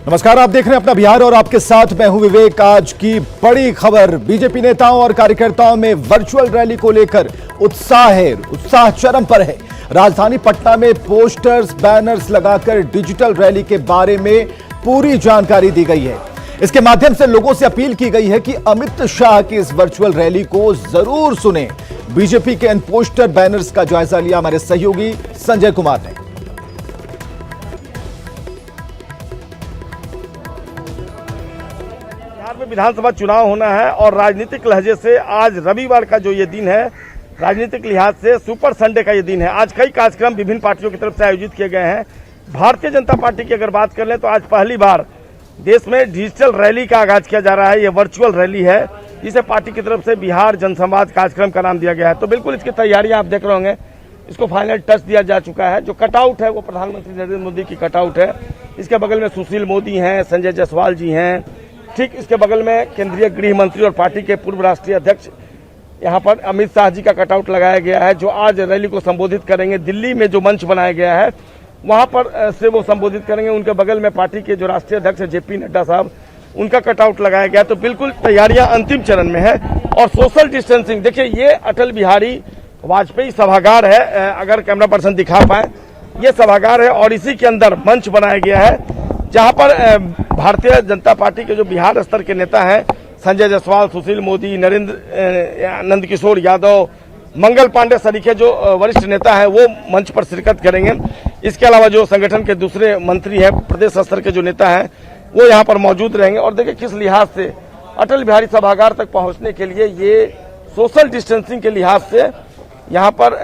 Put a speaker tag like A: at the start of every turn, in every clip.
A: नमस्कार, आप देख रहे हैं अपना बिहार और आपके साथ मैं हूं विवेक। आज की बड़ी खबर, बीजेपी नेताओं और कार्यकर्ताओं में वर्चुअल रैली को लेकर उत्साह चरम पर है। राजधानी पटना में पोस्टर्स, बैनर्स लगाकर डिजिटल रैली के बारे में पूरी जानकारी दी गई है। इसके माध्यम से लोगों से अपील की गई है कि अमित शाह की इस वर्चुअल रैली को जरूर सुने। बीजेपी के इन पोस्टर, बैनर्स का जायजा लिया हमारे सहयोगी संजय कुमार ने।
B: बिहार में विधानसभा चुनाव होना है और राजनीतिक लहजे से आज रविवार का जो ये दिन है, राजनीतिक लिहाज से सुपर संडे का ये दिन है। आज कई कार्यक्रम विभिन्न पार्टियों की तरफ से आयोजित किए गए हैं। भारतीय जनता पार्टी की अगर बात कर लें तो आज पहली बार देश में डिजिटल रैली का आगाज किया जा रहा है। ये वर्चुअल रैली है जिसे पार्टी की तरफ से बिहार जनसंवाद कार्यक्रम का नाम दिया गया है। तो बिल्कुल इसकी तैयारियां आप देख रहे होंगे, इसको फाइनल टच दिया जा चुका है। जो कटआउट है वो प्रधानमंत्री नरेंद्र मोदी की कटआउट है। इसके बगल में सुशील मोदी हैं, संजय जायसवाल जी हैं। ठीक इसके बगल में केंद्रीय गृह मंत्री और पार्टी के पूर्व राष्ट्रीय अध्यक्ष यहाँ पर अमित शाह जी का कटआउट लगाया गया है, जो आज रैली को संबोधित करेंगे। दिल्ली में जो मंच बनाया गया है वहाँ पर से वो संबोधित करेंगे। उनके बगल में पार्टी के जो राष्ट्रीय अध्यक्ष जेपी नड्डा साहब, उनका कटआउट लगाया गया। तो बिल्कुल तैयारियां अंतिम चरण में है। और सोशल डिस्टेंसिंग, देखिए ये अटल बिहारी वाजपेयी सभागार है, अगर कैमरा पर्सन दिखा पाए, ये सभागार है और इसी के अंदर मंच बनाया गया है जहां पर भारतीय जनता पार्टी के जो बिहार स्तर के नेता हैं, संजय जायसवाल, सुशील मोदी, नंद किशोर यादव, मंगल पांडे सरीखे जो वरिष्ठ नेता हैं, वो मंच पर शिरकत करेंगे। इसके अलावा जो संगठन के दूसरे मंत्री हैं, प्रदेश स्तर के जो नेता हैं, वो यहाँ पर मौजूद रहेंगे। और देखिए किस लिहाज से अटल बिहारी सभागार तक पहुँचने के लिए ये सोशल डिस्टेंसिंग के लिहाज से यहाँ पर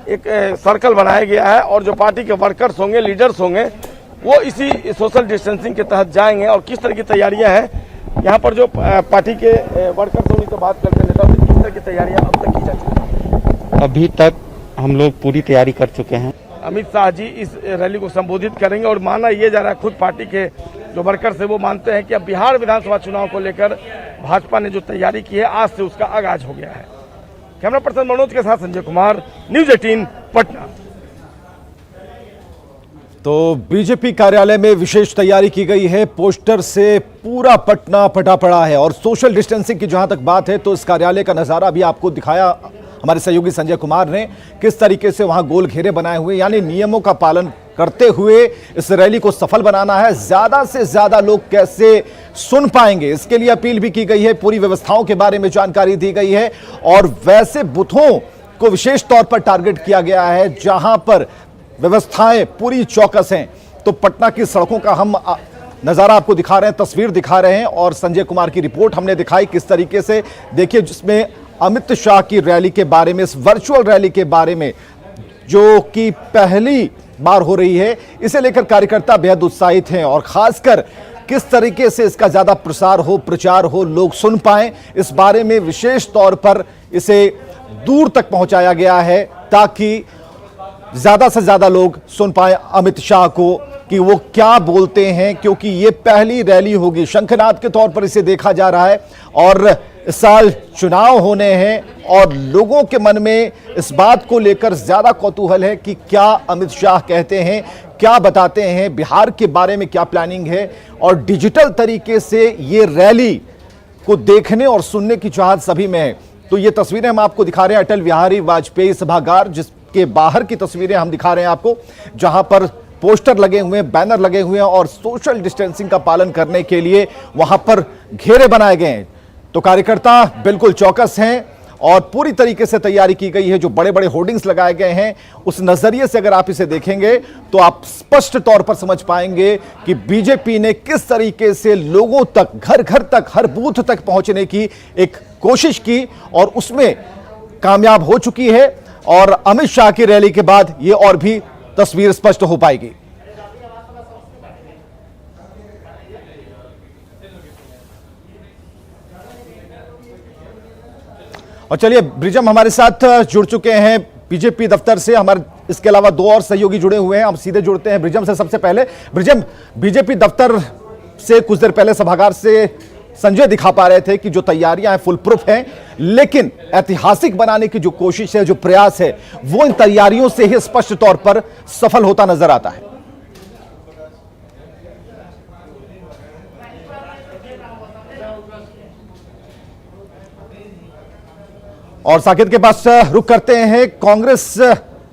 B: एक सर्कल बनाया गया है और जो पार्टी के वर्कर्स होंगे, लीडर्स होंगे, वो इसी सोशल डिस्टेंसिंग के तहत जाएंगे। और किस तरह की तैयारियां हैं यहाँ पर जो पार्टी के वर्कर्स होंगे, तो बात करते हैं नेता, किस तरह की तैयारियां अब तक की जा चुकी हैं?
C: अभी तक हम लोग पूरी तैयारी कर चुके हैं।
B: अमित शाह जी इस रैली को संबोधित करेंगे और माना ये जा रहा है, खुद पार्टी के जो वर्कर्स है वो मानते हैं कि अब बिहार विधानसभा चुनाव को लेकर भाजपा ने जो तैयारी की है, आज से उसका आगाज हो गया है। कैमरा पर्सन मनोज के साथ संजय कुमार, न्यूज 18 पटना।
A: तो बीजेपी कार्यालय में विशेष तैयारी की गई है। पोस्टर से पूरा पटना फटा पड़ा है और सोशल डिस्टेंसिंग की जहां तक बात है तो इस कार्यालय का नजारा भी आपको दिखाया हमारे सहयोगी संजय कुमार ने, किस तरीके से वहां गोल घेरे बनाए हुए, यानी नियमों का पालन करते हुए इस रैली को सफल बनाना है। ज्यादा से ज्यादा लोग कैसे सुन पाएंगे, इसके लिए अपील भी की गई है। पूरी व्यवस्थाओं के बारे में जानकारी दी गई है और वैसे बूथों को विशेष तौर पर टारगेट किया गया है जहां पर व्यवस्थाएं पूरी चौकस हैं। तो पटना की सड़कों का हम नजारा आपको दिखा रहे हैं, तस्वीर दिखा रहे हैं और संजय कुमार की रिपोर्ट हमने दिखाई किस तरीके से, देखिए, जिसमें अमित शाह की रैली के बारे में, इस वर्चुअल रैली के बारे में जो कि पहली बार हो रही है, इसे लेकर कार्यकर्ता बेहद उत्साहित हैं और खासकर किस तरीके से इसका ज्यादा प्रसार हो, प्रचार हो, लोग सुन पाएं, इस बारे में विशेष तौर पर इसे दूर तक पहुंचाया गया है ताकि ज्यादा से ज्यादा लोग सुन पाए अमित शाह को कि वो क्या बोलते हैं, क्योंकि ये पहली रैली होगी। शंखनाद के तौर पर इसे देखा जा रहा है और इस साल चुनाव होने हैं और लोगों के मन में इस बात को लेकर ज्यादा कौतूहल है कि क्या अमित शाह कहते हैं, क्या बताते हैं, बिहार के बारे में क्या प्लानिंग है। और डिजिटल तरीके से ये रैली को देखने और सुनने की चाहत सभी में है। तो ये तस्वीरें हम आपको दिखा रहे हैं अटल बिहारी वाजपेयी सभागार, जिसके बाहर की तस्वीरें हम दिखा रहे हैं आपको, जहां पर पोस्टर लगे हुए हैं, बैनर लगे हुए हैं और सोशल डिस्टेंसिंग का पालन करने के लिए वहां पर घेरे बनाए गए हैं। तो कार्यकर्ता बिल्कुल चौकस हैं और पूरी तरीके से तैयारी की गई है। जो बड़े बड़े होर्डिंग्स लगाए गए हैं, उस नजरिए से अगर आप इसे देखेंगे तो आप स्पष्ट तौर पर समझ पाएंगे कि बीजेपी ने किस तरीके से लोगों तक, घर घर तक, हर बूथ तक पहुंचने की एक कोशिश की और उसमें कामयाब हो चुकी है। और अमित शाह की रैली के बाद ये और भी तस्वीर स्पष्ट हो पाएगी। और चलिए, ब्रिजम हमारे साथ जुड़ चुके हैं बीजेपी दफ्तर से। हमारे इसके अलावा दो और सहयोगी जुड़े हुए हैं, हम सीधे जुड़ते हैं ब्रिजम से। सबसे पहले ब्रिजम, बीजेपी दफ्तर से कुछ देर पहले सभागार से संजय दिखा पा रहे थे कि जो तैयारियां हैं फुल प्रूफ हैं, लेकिन ऐतिहासिक बनाने की जो कोशिश है, जो प्रयास है, वो इन तैयारियों से ही स्पष्ट तौर पर सफल होता नजर आता है। और साकेत के पास रुक करते हैं। कांग्रेस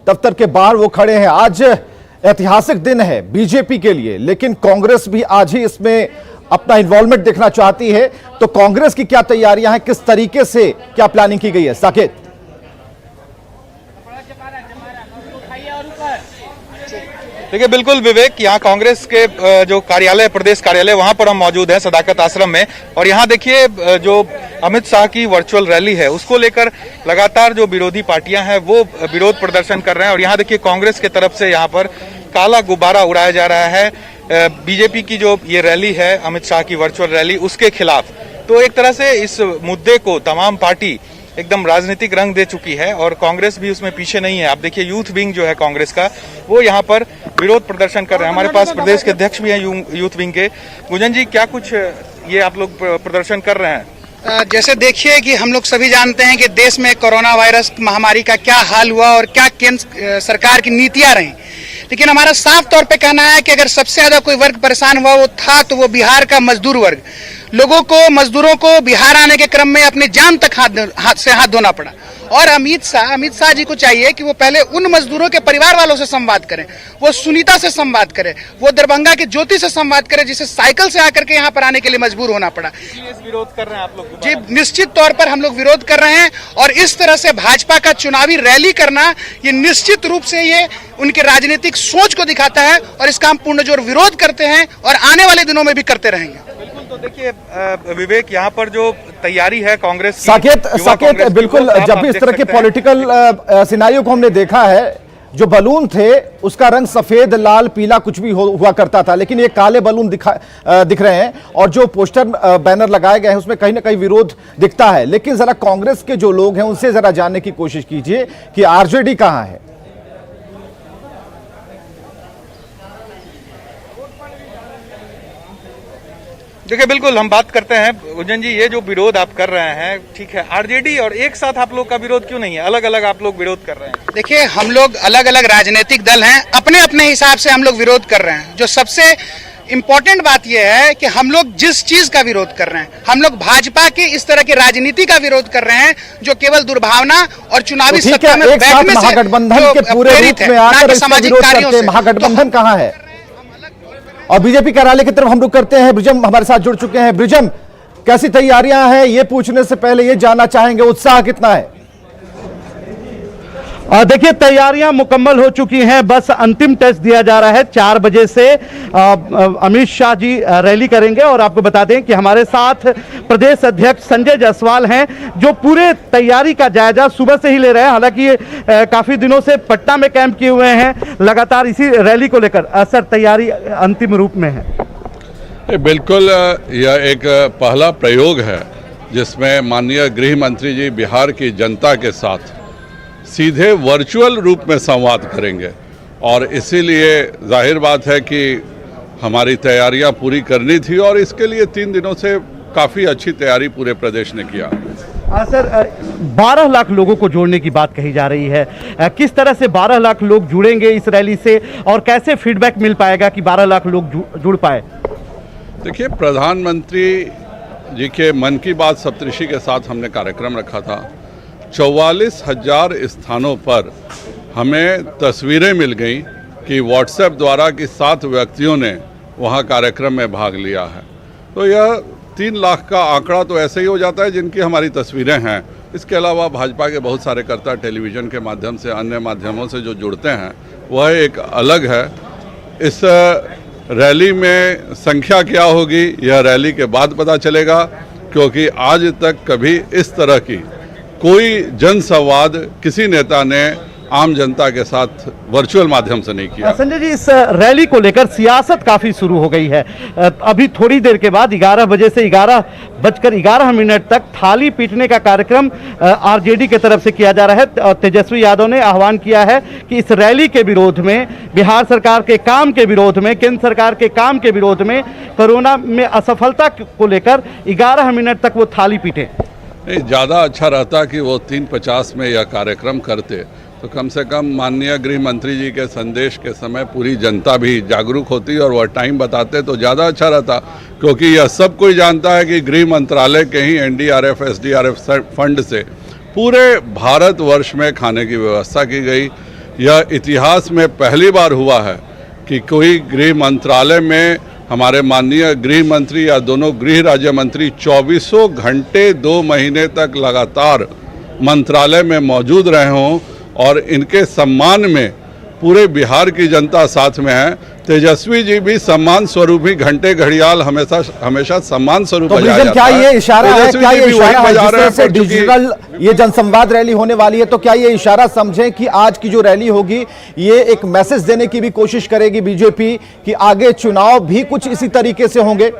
A: दफ्तर के बाहर वो खड़े हैं। आज ऐतिहासिक दिन है बीजेपी के लिए, लेकिन कांग्रेस भी आज ही इसमें अपना इन्वॉल्वमेंट देखना चाहती है। तो कांग्रेस की क्या तैयारियां हैं, किस तरीके से क्या प्लानिंग की गई है साकेत?
D: देखिए बिल्कुल विवेक, यहाँ कांग्रेस के जो कार्यालय, प्रदेश कार्यालय, वहां पर हम मौजूद हैं सदाकत आश्रम में। और यहाँ देखिए जो अमित शाह की वर्चुअल रैली है उसको लेकर लगातार जो विरोधी पार्टियां हैं वो विरोध प्रदर्शन कर रहे हैं। और यहाँ देखिए कांग्रेस की तरफ से यहाँ पर काला गुब्बारा उड़ाया जा रहा है बीजेपी की जो ये रैली है, अमित शाह की वर्चुअल रैली, उसके खिलाफ। तो एक तरह से इस मुद्दे को तमाम पार्टी एकदम राजनीतिक रंग दे चुकी है और कांग्रेस भी उसमें पीछे नहीं है। आप देखिए यूथ विंग जो है कांग्रेस का, वो यहाँ पर विरोध प्रदर्शन कर रहे हैं। हमारे पास प्रदेश के अध्यक्ष भी हैं यूथ विंग के। गुंजन जी, क्या कुछ ये आप लोग प्रदर्शन कर रहे हैं?
E: जैसे देखिए कि हम लोग सभी जानते हैं कि देश में कोरोना वायरस महामारी का क्या हाल हुआ और क्या केंद्र सरकार की नीतियां रही, लेकिन हमारा साफ तौर पे कहना है कि अगर सबसे ज्यादा कोई वर्ग परेशान हुआ वो था तो वो बिहार का मजदूर वर्ग। लोगों को, मजदूरों को बिहार आने के क्रम में अपनी जान तक हाथ धोना पड़ा। और अमित शाह जी को चाहिए कि वो पहले उन मजदूरों के परिवार वालों से संवाद करें, वो सुनीता से संवाद करें, वो दरभंगा की ज्योति से संवाद करें जिसे साइकिल से आकर के यहाँ पर आने के लिए मजबूर होना पड़ा।
D: विरोध कर रहे हैं आप लोग?
E: जी निश्चित तौर पर हम लोग विरोध कर रहे हैं। और इस तरह से भाजपा का चुनावी रैली करना, ये निश्चित रूप से ये उनके राजनीतिक सोच को दिखाता है और इसका हम पूर्ण जोर विरोध करते हैं और आने वाले दिनों में भी करते रहेंगे।
D: तो देखिए विवेक, यहाँ पर जो तैयारी है कांग्रेस की,
A: साकेत बिल्कुल, जब भी इस तरह के पॉलिटिकल सिनारियो को हमने देखा है, जो बलून थे उसका रंग सफेद, लाल, पीला कुछ भी हुआ करता था, लेकिन ये काले बलून दिख रहे हैं। और जो पोस्टर बैनर लगाए गए हैं उसमें कहीं ना कहीं विरोध दिखता है। लेकिन जरा कांग्रेस के जो लोग हैं उनसे जरा जानने की कोशिश कीजिए कि आरजेडी कहां है।
D: देखिए बिल्कुल, हम बात करते हैं गुंजन जी, ये जो विरोध आप कर रहे हैं, ठीक है, आरजेडी और एक साथ आप लोग का विरोध क्यों नहीं है? अलग अलग आप लोग विरोध कर रहे हैं।
E: देखिए हम लोग अलग अलग राजनीतिक दल हैं, अपने अपने हिसाब से हम लोग विरोध कर रहे हैं। जो सबसे इम्पोर्टेंट बात यह है कि हम लोग जिस चीज का विरोध कर रहे हैं, हम लोग भाजपा की इस तरह की राजनीति का विरोध कर रहे हैं जो केवल दुर्भावना और चुनावी सत्ता में बैठने से
A: महागठबंधन के पूरे रूप में आकर सामाजिक कार्यों से महागठबंधन कहां है? और बीजेपी कार्यालय की तरफ हम रुक करते हैं। ब्रिजम हमारे साथ जुड़ चुके हैं। ब्रिजम, कैसी तैयारियां हैं, ये पूछने से पहले ये जानना चाहेंगे उत्साह कितना है?
F: देखिए तैयारियां मुकम्मल हो चुकी हैं, बस अंतिम टेस्ट दिया जा रहा है। 4 बजे से अमित शाह जी रैली करेंगे। और आपको बता दें कि हमारे साथ प्रदेश अध्यक्ष संजय जायसवाल हैं जो पूरे तैयारी का जायजा सुबह से ही ले रहे हैं। हालांकि ये काफ़ी दिनों से पटना में कैंप किए हुए हैं लगातार इसी रैली को लेकर। सर, तैयारी अंतिम रूप में है?
G: बिल्कुल, यह एक पहला प्रयोग है जिसमें माननीय गृह मंत्री जी बिहार की जनता के साथ सीधे वर्चुअल रूप में संवाद करेंगे। और इसीलिए जाहिर बात है कि हमारी तैयारियां पूरी करनी थी और इसके लिए 3 दिनों से काफ़ी अच्छी तैयारी पूरे प्रदेश ने किया।
F: सर, 12 लाख लोगों को जोड़ने की बात कही जा रही है। किस तरह से 12 लाख लोग जुड़ेंगे इस रैली से और कैसे फीडबैक मिल पाएगा कि 12 लाख लोग जुड़ पाए?
G: देखिए, प्रधानमंत्री जी के मन की बात सप्तऋषि के साथ हमने कार्यक्रम रखा था। 44,000 स्थानों पर हमें तस्वीरें मिल गई कि व्हाट्सएप द्वारा कि 7 व्यक्तियों ने वहां कार्यक्रम में भाग लिया है। तो यह 3 लाख का आंकड़ा तो ऐसे ही हो जाता है जिनकी हमारी तस्वीरें हैं। इसके अलावा भाजपा के बहुत सारे कर्ता टेलीविज़न के माध्यम से, अन्य माध्यमों से जो जुड़ते हैं वह एक अलग है। इस रैली में संख्या क्या होगी यह रैली के बाद पता चलेगा, क्योंकि आज तक कभी इस तरह की कोई जनसंवाद किसी नेता ने आम जनता के साथ वर्चुअल माध्यम से नहीं किया।
F: संजय जी, इस रैली को लेकर सियासत काफ़ी शुरू हो गई है। अभी थोड़ी देर के बाद 11 बजे से 11:11 तक थाली पीटने का कार्यक्रम आरजेडी की तरफ से किया जा रहा है। तेजस्वी यादव ने आह्वान किया है कि इस रैली के विरोध में, बिहार सरकार के काम के विरोध में, केंद्र सरकार के काम के विरोध में, कोरोना में असफलता को लेकर 11 मिनट तक वो थाली पीटे।
G: नहीं, ज़्यादा अच्छा रहता कि वो 3:50 में यह कार्यक्रम करते, तो कम से कम माननीय गृह मंत्री जी के संदेश के समय पूरी जनता भी जागरूक होती और वह टाइम बताते तो ज़्यादा अच्छा रहता। क्योंकि यह सब कोई जानता है कि गृह मंत्रालय के ही NDRF SDRF फंड से पूरे भारतवर्ष में खाने की व्यवस्था की गई। यह इतिहास में पहली बार हुआ है कि कोई गृह मंत्रालय में हमारे माननीय गृह मंत्री या दोनों गृह राज्य मंत्री 24 घंटे 2 महीने तक लगातार मंत्रालय में मौजूद रहे हों और इनके सम्मान में पूरे बिहार की जनता साथ में है। तेजस्वी जी भी सम्मान स्वरूप ही घंटे घड़ियाल हमेशा सम्मान स्वरूप बजाया जाता है।
A: क्या ये इशारा है, क्या ये इशारा है जिस तरह से
G: क्योंकि
A: डिजिटल ये जनसंवाद रैली होने वाली है, तो क्या ये इशारा समझें कि आज की जो रैली होगी ये एक मैसेज देने की भी कोशिश करेगी बीजेपी कि आगे चुनाव भी कुछ इसी तरीके से होंगे?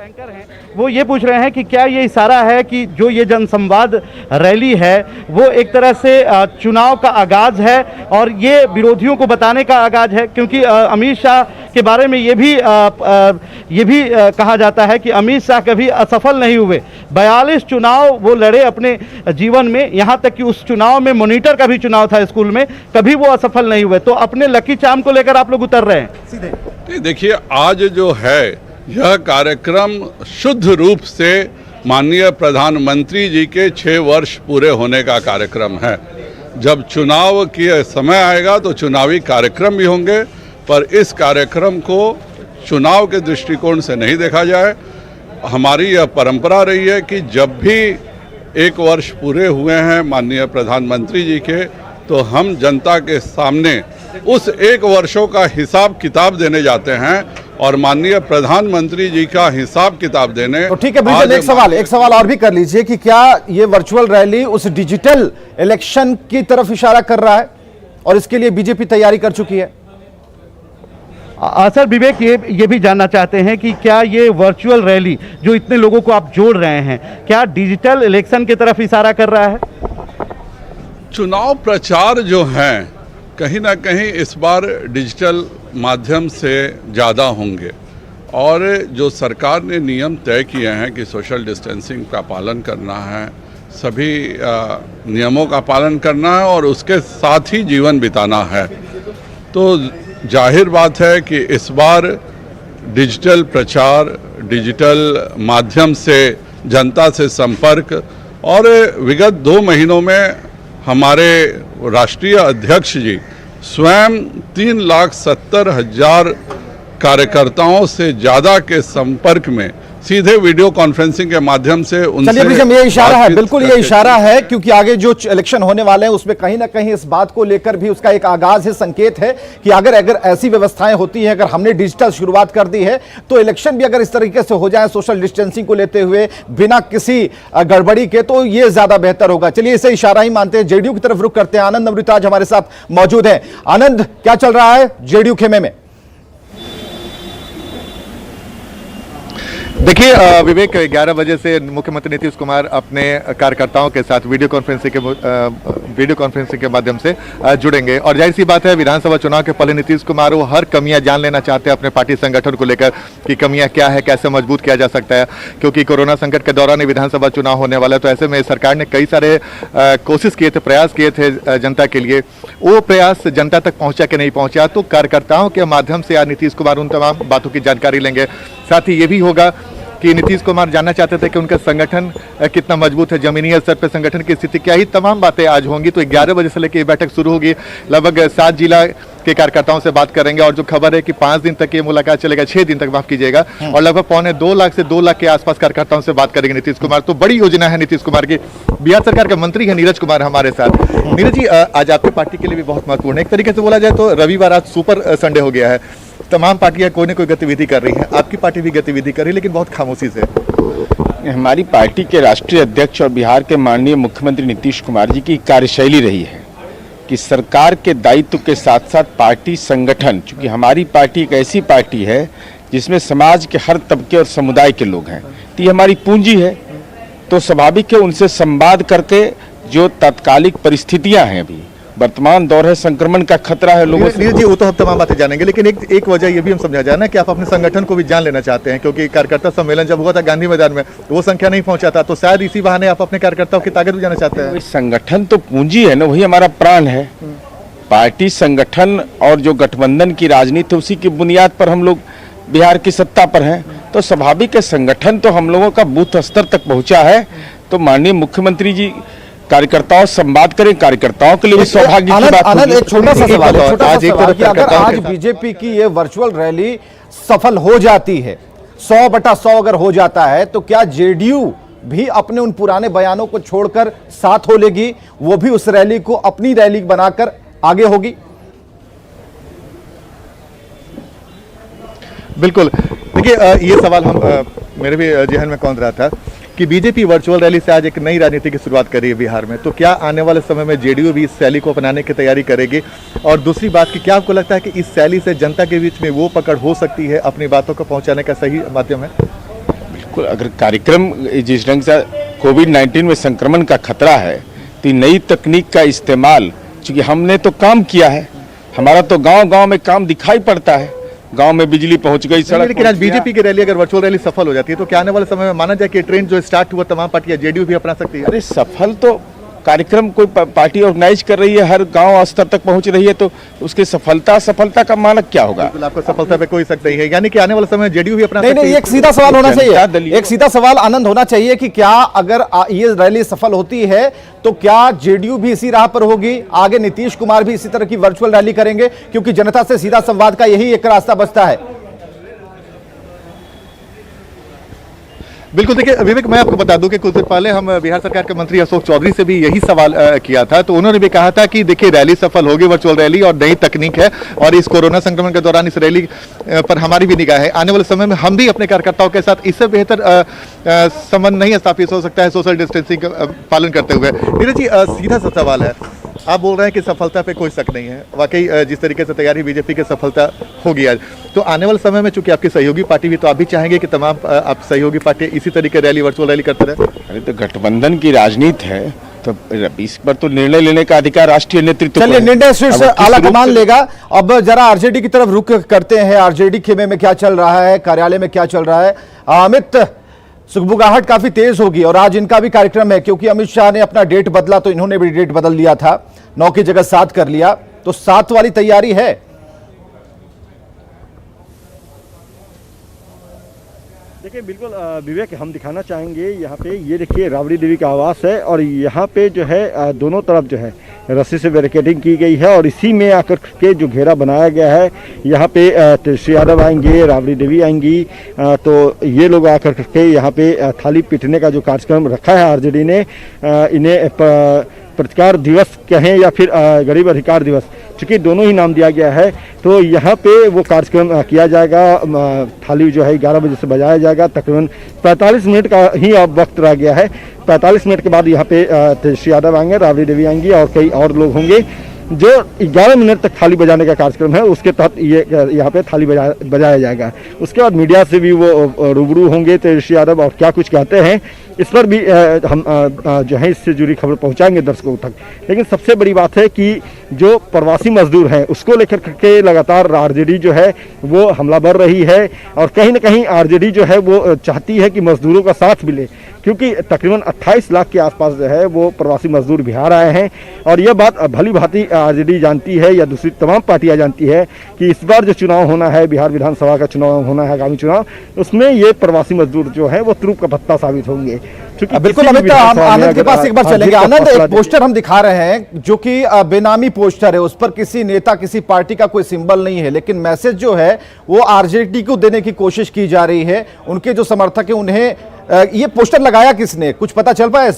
F: वो ये पूछ रहे हैं कि क्या ये इशारा है कि जो ये जनसंवाद रैली है वो एक तरह से चुनाव का आगाज है और ये विरोधियों को बताने का आगाज है, क्योंकि अमित शाह के बारे में ये भी कहा जाता है कि अमित शाह कभी असफल नहीं हुए। 42 चुनाव वो लड़े अपने जीवन में, यहाँ तक कि उस चुनाव में मॉनिटर का भी चुनाव था स्कूल में, कभी वो असफल नहीं हुए। तो अपने लकी चार्म को लेकर आप लोग उतर रहे हैं सीधे।
G: देखिए, आज जो है यह कार्यक्रम शुद्ध रूप से माननीय प्रधानमंत्री जी के 6 वर्ष पूरे होने का कार्यक्रम है। जब चुनाव के समय आएगा तो चुनावी कार्यक्रम भी होंगे, पर इस कार्यक्रम को चुनाव के दृष्टिकोण से नहीं देखा जाए। हमारी यह परंपरा रही है कि जब भी 1 वर्ष पूरे हुए हैं माननीय प्रधानमंत्री जी के, तो हम जनता के सामने उस 1 वर्षों का हिसाब किताब देने जाते हैं और माननीय प्रधानमंत्री जी का हिसाब किताब देने।
A: तो ठीक है, बिल्कुल एक सवाल और भी कर लीजिए कि क्या ये वर्चुअल रैली उस डिजिटल इलेक्शन की तरफ इशारा कर रहा है और इसके लिए बीजेपी तैयारी कर चुकी है?
F: सर विवेक, ये भी जानना चाहते हैं कि क्या ये वर्चुअल रैली जो इतने लोगों को आप जोड़ रहे हैं, क्या डिजिटल इलेक्शन की तरफ इशारा कर रहा है?
G: चुनाव प्रचार जो हैं कहीं ना कहीं इस बार डिजिटल माध्यम से ज़्यादा होंगे और जो सरकार ने नियम तय किए हैं कि सोशल डिस्टेंसिंग का पालन करना है, सभी नियमों का पालन करना है और उसके साथ ही जीवन बिताना है, तो जाहिर बात है कि इस बार डिजिटल प्रचार, डिजिटल माध्यम से जनता से संपर्क और विगत 2 महीनों में हमारे राष्ट्रीय अध्यक्ष जी स्वयं 3,70,000 कार्यकर्ताओं से ज़्यादा के संपर्क में सीधे वीडियो कॉन्फ्रेंसिंग के माध्यम से उनसे।
A: चलिए प्रीतम, ये इशारा है, बिल्कुल ये इशारा है, क्योंकि आगे जो इलेक्शन होने वाले हैं उसमें कहीं ना कहीं इस बात को लेकर भी उसका एक आगाज है, संकेत है कि अगर ऐसी व्यवस्थाएं होती हैं, अगर हमने डिजिटल शुरुआत कर दी है तो इलेक्शन भी अगर इस तरीके से हो जाए सोशल डिस्टेंसिंग को लेते हुए बिना किसी गड़बड़ी के, तो ये ज्यादा बेहतर होगा। चलिए इसे इशारा ही मानते हैं। जेडीयू की तरफ रुख करते हैं, आनंद अमृताज हमारे साथ मौजूद है। आनंद, क्या चल रहा है जेडीयू खेमे में?
H: देखिए विवेक, 11 बजे से मुख्यमंत्री नीतीश कुमार अपने कार्यकर्ताओं के साथ वीडियो कॉन्फ्रेंसिंग के माध्यम से जुड़ेंगे और जाहिर सी बात है विधानसभा चुनाव के पहले नीतीश कुमार वो हर कमियां जान लेना चाहते हैं अपने पार्टी संगठन को लेकर कि कमियां क्या है, कैसे मजबूत किया जा सकता है, क्योंकि कोरोना संकट के दौरान विधानसभा चुनाव होने वाला है। तो ऐसे में सरकार ने कई सारे कोशिश किए थे, प्रयास किए थे जनता के लिए, वो प्रयास जनता तक पहुंचा कि नहीं पहुंचा, तो कार्यकर्ताओं के माध्यम से आज नीतीश कुमार उन तमाम बातों की जानकारी लेंगे। साथ ही ये भी होगा कि नीतीश कुमार जानना चाहते थे कि उनका संगठन कितना मजबूत है, जमीनी स्तर पर संगठन की स्थिति क्या, ही तमाम बातें आज होंगी। तो 11 बजे से लेकर ये बैठक शुरू होगी, लगभग 7 जिला के कार्यकर्ताओं से बात करेंगे और जो खबर है कि 5 दिन तक ये मुलाकात चलेगा, 6 दिन तक माफ कीजिएगा, और लगभग 1.25 लाख से 2 लाख के आसपास कार्यकर्ताओं से बात करेंगे नीतीश कुमार। तो बड़ी योजना है नीतीश कुमार की। बिहार सरकार के मंत्री है नीरज कुमार हमारे साथ। नीरज जी, आज आपकी पार्टी के लिए भी बहुत महत्वपूर्ण है, एक तरीके से बोला जाए तो रविवार आज सुपर संडे हो गया है, तमाम पार्टियां कोई न कोई गतिविधि कर रही हैं, आपकी पार्टी भी गतिविधि कर रही है लेकिन बहुत खामोशी से।
I: हमारी पार्टी के राष्ट्रीय अध्यक्ष और बिहार के माननीय मुख्यमंत्री नीतीश कुमार जी की कार्यशैली रही है कि सरकार के दायित्व के साथ साथ पार्टी संगठन, चूंकि हमारी पार्टी एक ऐसी पार्टी है जिसमें समाज के हर तबके और समुदाय के लोग हैं, तो ये हमारी पूंजी है, तो स्वाभाविक है उनसे संवाद करके जो तात्कालिक परिस्थितियां हैं, अभी वर्तमान दौर है, संक्रमण का खतरा है लोगों से।
H: जी, वो तो हम तमाम बातें जानेंगे, लेकिन एक वजह ये भी हम समझा जाए ना कि आप अपने संगठन को भी जान लेना चाहते हैं, क्योंकि कार्यकर्ता सम्मेलन जब हुआ था गांधी मैदान में वो संख्या नहीं पहुंचा था, तो शायद इसी बहाने आप अपने कार्यकर्ताओं की ताकत भी जानना चाहते हैं।
I: संगठन तो पूंजी है ना, वही हमारा प्राण है। पार्टी संगठन और जो गठबंधन की राजनीति, उसी की बुनियाद पर हम लोग बिहार की सत्ता पर हैं, तो स्वाभाविक है संगठन तो हम लोगों का बूथ स्तर तक पहुंचा है। तो माननीय मुख्यमंत्री जी कार्यकर्ताओं से संवाद करें, कार्यकर्ताओं के लिए भी सौभाग्य की बात
A: आनंद,
I: होगी।
A: एक छोटा सा सवाल है, छोटा सा
H: आज एक
A: सवाल
H: तरफ
A: कि अगर
H: कार्यकर्ताओं
A: आज
H: के साथ-
A: बीजेपी की ये वर्चुअल रैली सफल हो जाती है, 100/100 अगर हो जाता है, तो क्या जेडीयू भी अपने उन पुराने बयानों को छोड़कर साथ हो लेगी, वो भी उस रैली को अपनी रैली बनाकर आगे होगी?
H: बिल्कुल। देखिए, ये सवाल मेरे भी जहन में कौन रहा था कि बीजेपी वर्चुअल रैली से आज एक नई राजनीति की शुरुआत कर रही है बिहार में, तो क्या आने वाले समय में जेडीयू भी इस रैली को अपनाने की तैयारी करेगी? और दूसरी बात कि क्या आपको लगता है कि इस रैली से जनता के बीच में वो पकड़ हो सकती है, अपनी बातों को पहुंचाने का सही माध्यम है?
I: बिल्कुल, अगर कार्यक्रम जिस ढंग से कोविड-19 में संक्रमण का खतरा है, तो नई तकनीक का इस्तेमाल, चूंकि हमने तो काम किया है, हमारा तो गांव-गांव में काम दिखाई पड़ता है, गांव में बिजली पहुंच गई, सड़क
H: लेकिन आज
I: पहुंच गया।
H: बीजेपी की रैली अगर वर्चुअल रैली सफल हो जाती है, तो क्या आने वाले समय में माना जाए कि ट्रेंड जो स्टार्ट हुआ तमाम पार्टियां जेडीयू भी अपना सकती है?
I: अरे सफल तो कार्यक्रम कोई पार्टी ऑर्गेनाइज कर रही है, हर गांव स्तर तक पहुंच रही है, तो उसकी सफलता का मानक क्या होगा?
H: बिल्कुल, आपको सफलता पे कोई शक नहीं है, यानी कि आने वाले समय में जेडीयू भी अपना
A: नहीं
H: सकती
A: नहीं,
H: है?
A: एक सीधा सवाल होना
I: जनता
A: चाहिए,
I: दलीय-
A: एक सीधा सवाल आनंद होना चाहिए कि क्या अगर ये रैली सफल होती है तो क्या जेडीयू भी इसी राह पर होगी, आगे नीतीश कुमार भी इसी तरह की वर्चुअल रैली करेंगे? क्योंकि जनता से सीधा संवाद का यही एक रास्ता बचता है।
H: बिल्कुल। देखिए विवेक, मैं आपको बता दूं कि कुछ दिन पहले हम बिहार सरकार के मंत्री अशोक चौधरी से भी यही सवाल किया था, तो उन्होंने भी कहा था कि देखिए रैली सफल होगी, वर्चुअल रैली और नई तकनीक है, और इस कोरोना संक्रमण के दौरान इस रैली पर हमारी भी निगाह है। आने वाले समय में हम भी अपने कार्यकर्ताओं के साथ इससे बेहतर संबंध नहीं स्थापित हो सकता है सोशल डिस्टेंसिंग का पालन करते हुए। नीरज जी, सीधा सा सवाल है, आप बोल रहे हैं कि सफलता पे कोई शक नहीं है, वाकई जिस तरीके से तैयारी बीजेपी की सफलता होगी आज, तो आने वाले समय में चूंकि आपकी सहयोगी पार्टी भी, तो आप भी चाहेंगे कि तमाम आप सहयोगी पार्टी इसी तरीके रैली वर्चुअल रैली करते रहे?
I: अरे तो गठबंधन की राजनीति है, तो इस पर तो निर्णय लेने का अधिकार राष्ट्रीय नेतृत्व को
A: चलिए,
I: है।
A: निर्णय शीर्ष
I: अब किस
A: आला
I: रूप
A: कमान
I: से-
A: लेगा। अब जरा आरजेडी की तरफ रुख करते हैं, आरजेडी खेमे में क्या चल रहा है, कार्यालय में क्या चल रहा है। अमित, सुगबुगाहट काफी तेज होगी और आज इनका भी कार्यक्रम है, क्योंकि अमित शाह ने अपना डेट बदला तो इन्होंने भी डेट बदल लिया था, 9 की जगह 7 कर लिया, तो 7 वाली तैयारी है।
B: देखिए बिल्कुल विवेक, हम दिखाना चाहेंगे यहाँ पे, ये देखिए राबड़ी देवी का आवास है और यहाँ पे जो है दोनों तरफ जो है रस्सी से बैरिकेडिंग की गई है और इसी में आकर के जो घेरा बनाया गया है, यहाँ पे तेजस्वी यादव आएंगे, राबड़ी देवी आएंगी, तो ये लोग आकर के यहाँ पे थाली पीटने का जो कार्यक्रम रखा है आरजेडी ने, इन्हें प्रतिकार दिवस कहें या फिर गरीब अधिकार दिवस, चूंकि दोनों ही नाम दिया गया है, तो यहाँ पे वो कार्यक्रम किया जाएगा। थाली जो है 11 बजे से बजाया जाएगा, तकरीबन 45 मिनट का ही अब वक्त रह गया है। 45 मिनट के बाद यहाँ पे तेजस्वी यादव आएंगे, राबड़ी देवी आएंगी और कई और लोग होंगे। जो 11 मिनट तक थाली बजाने का कार्यक्रम है, उसके तहत ये यहाँ पे थाली बजाया जाएगा। उसके बाद मीडिया से भी वो रूबरू होंगे तेजस्वी यादव, और क्या कुछ कहते हैं इस पर भी हम जो है इससे जुड़ी खबर पहुंचाएंगे दर्शकों तक। लेकिन सबसे बड़ी बात है कि जो प्रवासी मजदूर हैं उसको लेकर के लगातार आरजेडी जो है वो हमला बढ़ रही है, और कहीं ना कहीं आरजेडी जो है वो चाहती है कि मजदूरों का साथ मिले, क्योंकि तकरीबन 28 लाख के आसपास जो है वो प्रवासी मजदूर बिहार आए हैं। और यह बात भली भांति आरजेडी जानती है या दूसरी तमाम पार्टियां जानती है कि इस बार जो चुनाव होना है, बिहार विधानसभा का चुनाव होना है, आगामी चुनाव, उसमें ये प्रवासी मजदूर जो है वो तुरुप का पत्ता साबित होंगे।
A: बिल्कुल अमित, हम आनंद के पास एक बार चलेंगे। आनंद, एक पोस्टर हम दिखा रहे हैं जो कि बेनामी पोस्टर है, उस पर किसी नेता किसी पार्टी का कोई सिंबल नहीं है, लेकिन मैसेज जो है वो आरजेडी को देने की कोशिश की जा रही है। उनके जो समर्थक है उन्हें ये पोस्टर लगाया किसने, कुछ पता चल पाया?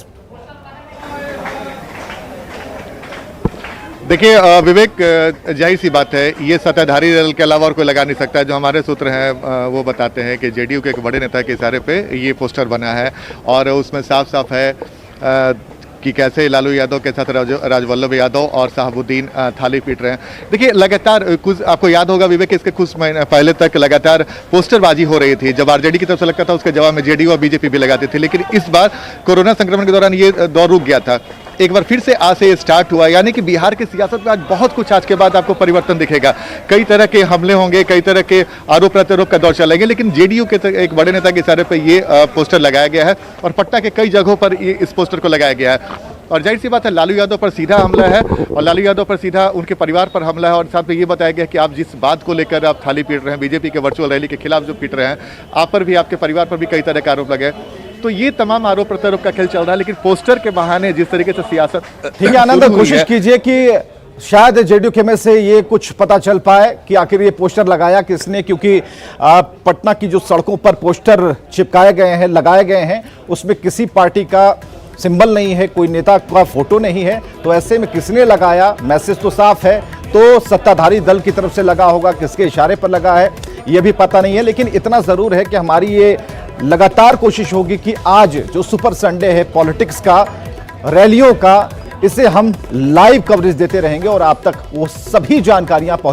H: देखिए विवेक, जाहिर सी बात है, ये सत्ताधारी दल के अलावा और कोई लगा नहीं सकता है। जो हमारे सूत्र हैं वो बताते हैं कि जेडीयू के एक बड़े नेता के इशारे पे ये पोस्टर बना है, और उसमें साफ साफ है कि कैसे लालू यादव के साथ राजवल्लभ यादव और शहाबुद्दीन थाली पीट रहे हैं। देखिए लगातार कुछ आपको याद होगा विवेक, इसके कुछ महीने पहले तक लगातार पोस्टरबाजी हो रही थी। जब आरजेडी की तरफ से लगता था उसके जवाब में जेडीयू और बीजेपी भी लगाती थी, लेकिन इस बार कोरोना संक्रमण के दौरान ये दौर रुक गया था। एक बार फिर से आज से ये स्टार्ट हुआ, यानी कि बिहार की सियासत में आज बहुत कुछ आज के बाद आपको परिवर्तन दिखेगा। कई तरह के हमले होंगे, कई तरह के आरोप प्रत्यारोप का दौर चलेंगे, लेकिन जेडीयू के एक बड़े नेता के इशारे पर ये पोस्टर लगाया गया है और पटना के कई जगहों पर इस पोस्टर को लगाया गया है। और जाहिर सी बात है, लालू यादव पर सीधा हमला है और लालू यादव पर सीधा उनके परिवार पर हमला है। और साथ में ये बताया गया कि आप जिस बात को लेकर आप थाली पीट रहे हैं, बीजेपी के वर्चुअल रैली के खिलाफ जो पीट रहे हैं, आप पर भी, आपके परिवार पर भी कई तरह के आरोप लगे। तो ये तमाम आरोप प्रत्यारोप का खेल चल रहा है, लेकिन पोस्टर के बहाने जिस तरीके से सियासत
A: ठीक है आनंद,
H: शुरू हुई
A: कोशिश
H: है,
A: कीजिए कि शायद जेडीयू में से ये कुछ पता चल पाए कि आखिर ये पोस्टर लगाया किसने, क्योंकि पटना की जो सड़कों पर पोस्टर चिपकाए गए हैं, लगाए गए हैं, उसमें किसी पार्टी का सिंबल नहीं है, कोई नेता का फोटो नहीं है। तो ऐसे में किसने लगाया, मैसेज तो साफ है, तो सत्ताधारी दल की तरफ से लगा होगा, किसके इशारे पर लगा है ये भी पता नहीं है। लेकिन इतना जरूर है कि हमारी ये लगातार कोशिश होगी कि आज जो सुपर संडे है पॉलिटिक्स का, रैलियों का, इसे हम लाइव कवरेज देते रहेंगे और आप तक वो सभी जानकारियां पहुंचा